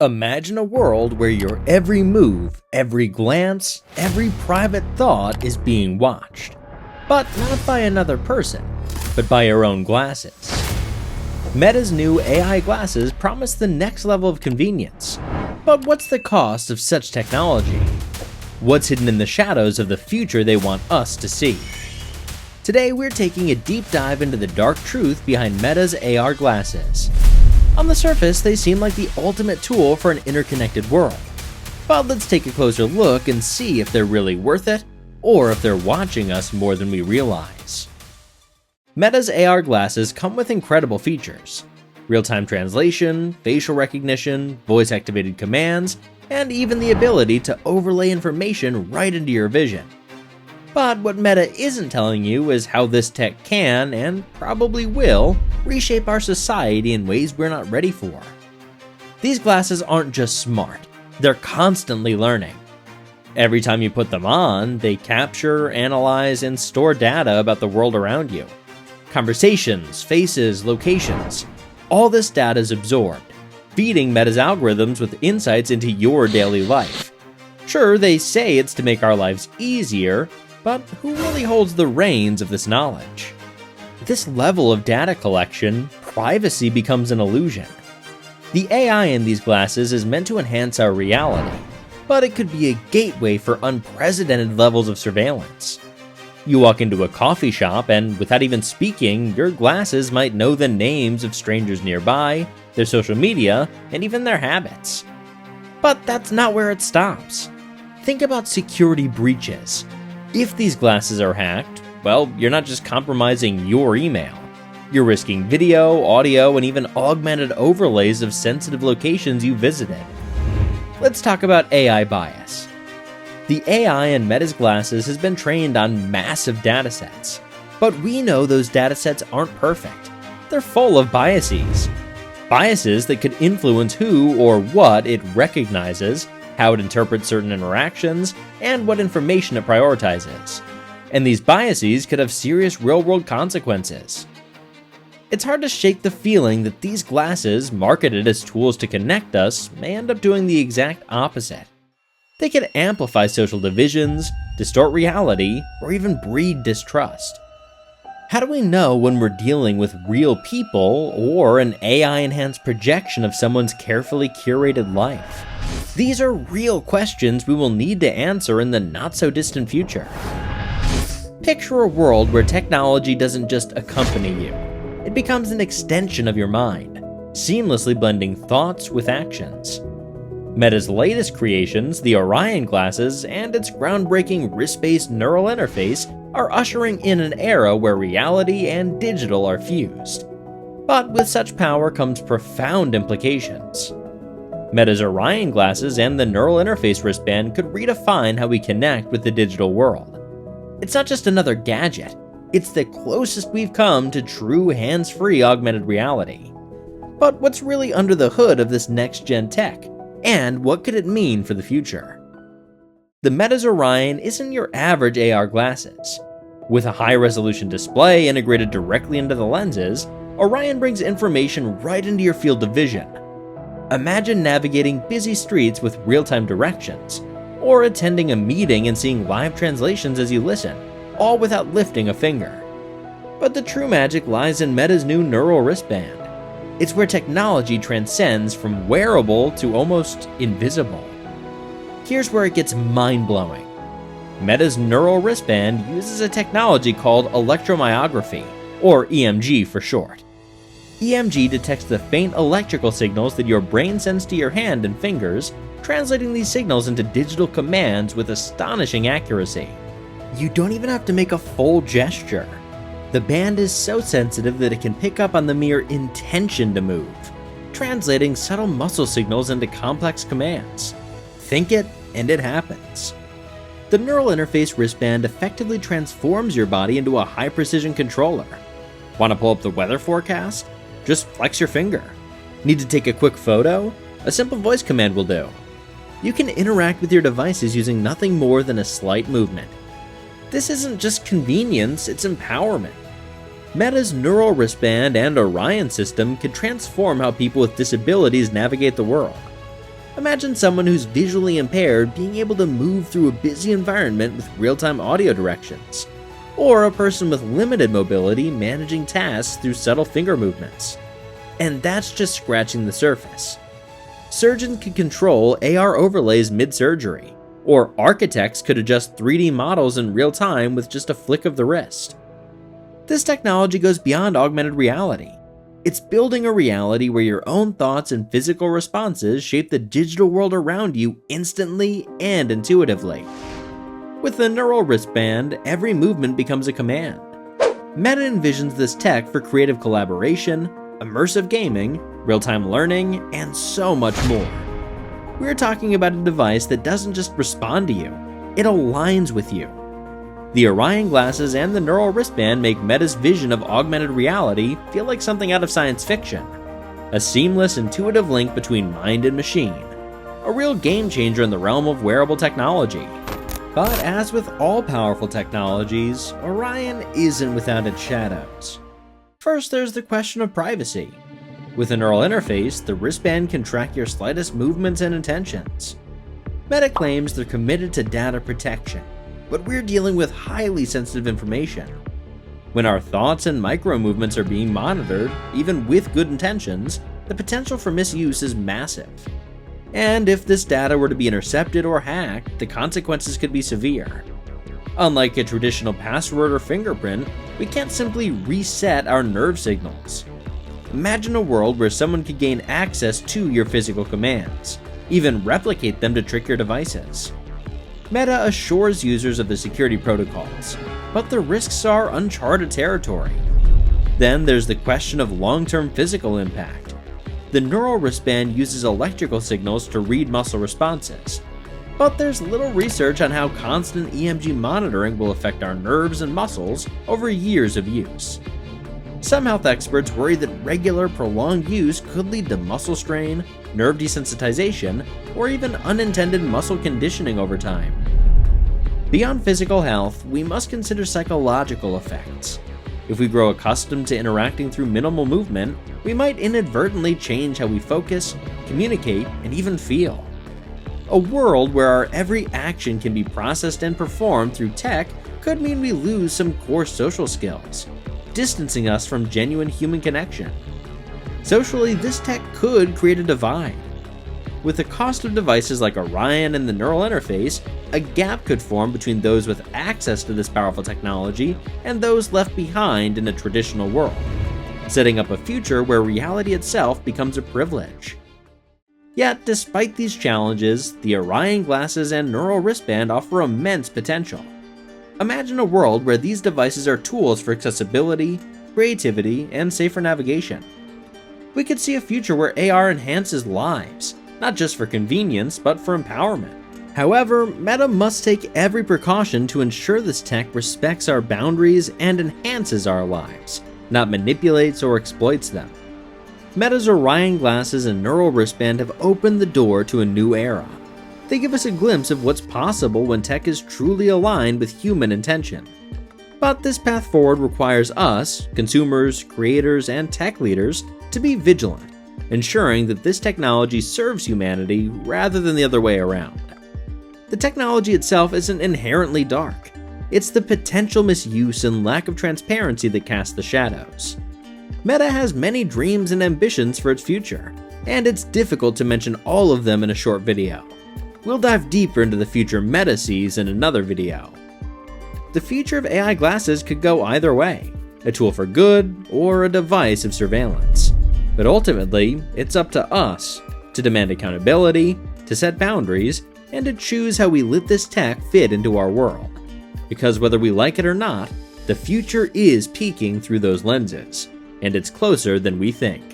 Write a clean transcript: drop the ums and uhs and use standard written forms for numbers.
Imagine a world where your every move, every glance, every private thought is being watched. But not by another person, but by your own glasses. Meta's new AI glasses promise the next level of convenience. But what's the cost of such technology? What's hidden in the shadows of the future they want us to see? Today we're taking a deep dive into the dark truth behind Meta's AR glasses. On the surface, they seem like the ultimate tool for an interconnected world. But let's take a closer look and see if they're really worth it, or if they're watching us more than we realize. Meta's AR glasses come with incredible features: real-time translation, facial recognition, voice-activated commands, and even the ability to overlay information right into your vision. But what Meta isn't telling you is how this tech can, and probably will, reshape our society in ways we're not ready for. These glasses aren't just smart, they're constantly learning. Every time you put them on, they capture, analyze, and store data about the world around you. Conversations, faces, locations. All this data is absorbed, feeding Meta's algorithms with insights into your daily life. Sure, they say it's to make our lives easier, but who really holds the reins of this knowledge? This level of data collection, privacy becomes an illusion. The AI in these glasses is meant to enhance our reality, but it could be a gateway for unprecedented levels of surveillance. You walk into a coffee shop and, without even speaking, your glasses might know the names of strangers nearby, their social media, and even their habits. But that's not where it stops. Think about security breaches. If these glasses are hacked, well, you're not just compromising your email. You're risking video, audio, and even augmented overlays of sensitive locations you visited. Let's talk about AI bias. The AI in Meta's glasses has been trained on massive datasets, but we know those datasets aren't perfect. They're full of biases. Biases that could influence who or what it recognizes, how it interprets certain interactions, and what information it prioritizes. And these biases could have serious real-world consequences. It's hard to shake the feeling that these glasses, marketed as tools to connect us, may end up doing the exact opposite. They could amplify social divisions, distort reality, or even breed distrust. How do we know when we're dealing with real people or an AI-enhanced projection of someone's carefully curated life? These are real questions we will need to answer in the not-so-distant future. Picture a world where technology doesn't just accompany you. It becomes an extension of your mind, seamlessly blending thoughts with actions. Meta's latest creations, the Orion glasses, and its groundbreaking wrist-based neural interface are ushering in an era where reality and digital are fused. But with such power comes profound implications. Meta's Orion glasses and the neural interface wristband could redefine how we connect with the digital world. It's not just another gadget, it's the closest we've come to true hands-free augmented reality. But what's really under the hood of this next-gen tech? And what could it mean for the future? The Meta's Orion isn't your average AR glasses. With a high-resolution display integrated directly into the lenses, Orion brings information right into your field of vision. Imagine navigating busy streets with real-time directions, or attending a meeting and seeing live translations as you listen, all without lifting a finger. But the true magic lies in Meta's new neural wristband. It's where technology transcends from wearable to almost invisible. Here's where it gets mind-blowing. Meta's neural wristband uses a technology called electromyography, or EMG for short. EMG detects the faint electrical signals that your brain sends to your hand and fingers, translating these signals into digital commands with astonishing accuracy. You don't even have to make a full gesture. The band is so sensitive that it can pick up on the mere intention to move, translating subtle muscle signals into complex commands. Think it, and it happens. The neural interface wristband effectively transforms your body into a high-precision controller. Want to pull up the weather forecast? Just flex your finger. Need to take a quick photo? A simple voice command will do. You can interact with your devices using nothing more than a slight movement. This isn't just convenience, it's empowerment. Meta's neural wristband and Orion system could transform how people with disabilities navigate the world. Imagine someone who's visually impaired being able to move through a busy environment with real-time audio directions, or a person with limited mobility managing tasks through subtle finger movements. And that's just scratching the surface. Surgeons could control AR overlays mid-surgery, or architects could adjust 3D models in real time with just a flick of the wrist. This technology goes beyond augmented reality. It's building a reality where your own thoughts and physical responses shape the digital world around you instantly and intuitively. With the neural wristband, every movement becomes a command. Meta envisions this tech for creative collaboration, immersive gaming, real-time learning, and so much more. We're talking about a device that doesn't just respond to you, it aligns with you. The Orion glasses and the neural wristband make Meta's vision of augmented reality feel like something out of science fiction. A seamless, intuitive link between mind and machine. A real game changer in the realm of wearable technology. But as with all powerful technologies, Orion isn't without its shadows. First, there's the question of privacy. With a neural interface, the wristband can track your slightest movements and intentions. Meta claims they're committed to data protection, but we're dealing with highly sensitive information. When our thoughts and micro movements are being monitored, even with good intentions, the potential for misuse is massive. And if this data were to be intercepted or hacked, the consequences could be severe. Unlike a traditional password or fingerprint, we can't simply reset our nerve signals. Imagine a world where someone could gain access to your physical commands, even replicate them to trick your devices. Meta assures users of the security protocols, but the risks are uncharted territory. Then there's the question of long-term physical impact. The neural wristband uses electrical signals to read muscle responses, but there's little research on how constant EMG monitoring will affect our nerves and muscles over years of use. Some health experts worry that regular, prolonged use could lead to muscle strain, nerve desensitization, or even unintended muscle conditioning over time. Beyond physical health, we must consider psychological effects. If we grow accustomed to interacting through minimal movement, we might inadvertently change how we focus, communicate, and even feel. A world where our every action can be processed and performed through tech could mean we lose some core social skills, distancing us from genuine human connection. Socially, this tech could create a divide. With the cost of devices like Orion and the neural interface, a gap could form between those with access to this powerful technology and those left behind in a traditional world, setting up a future where reality itself becomes a privilege. Yet, despite these challenges, the Orion glasses and neural wristband offer immense potential. Imagine a world where these devices are tools for accessibility, creativity, and safer navigation. We could see a future where AR enhances lives, not just for convenience, but for empowerment. However, Meta must take every precaution to ensure this tech respects our boundaries and enhances our lives, not manipulates or exploits them. Meta's Orion glasses and neural wristband have opened the door to a new era. They give us a glimpse of what's possible when tech is truly aligned with human intention. But this path forward requires us, consumers, creators, and tech leaders, to be vigilant, ensuring that this technology serves humanity rather than the other way around. The technology itself isn't inherently dark. It's the potential misuse and lack of transparency that casts the shadows. Meta has many dreams and ambitions for its future, and it's difficult to mention all of them in a short video. We'll dive deeper into the future Meta sees in another video. The future of AI glasses could go either way, a tool for good or a device of surveillance. But ultimately, it's up to us to demand accountability, to set boundaries, and to choose how we let this tech fit into our world. Because whether we like it or not, the future is peeking through those lenses, and it's closer than we think.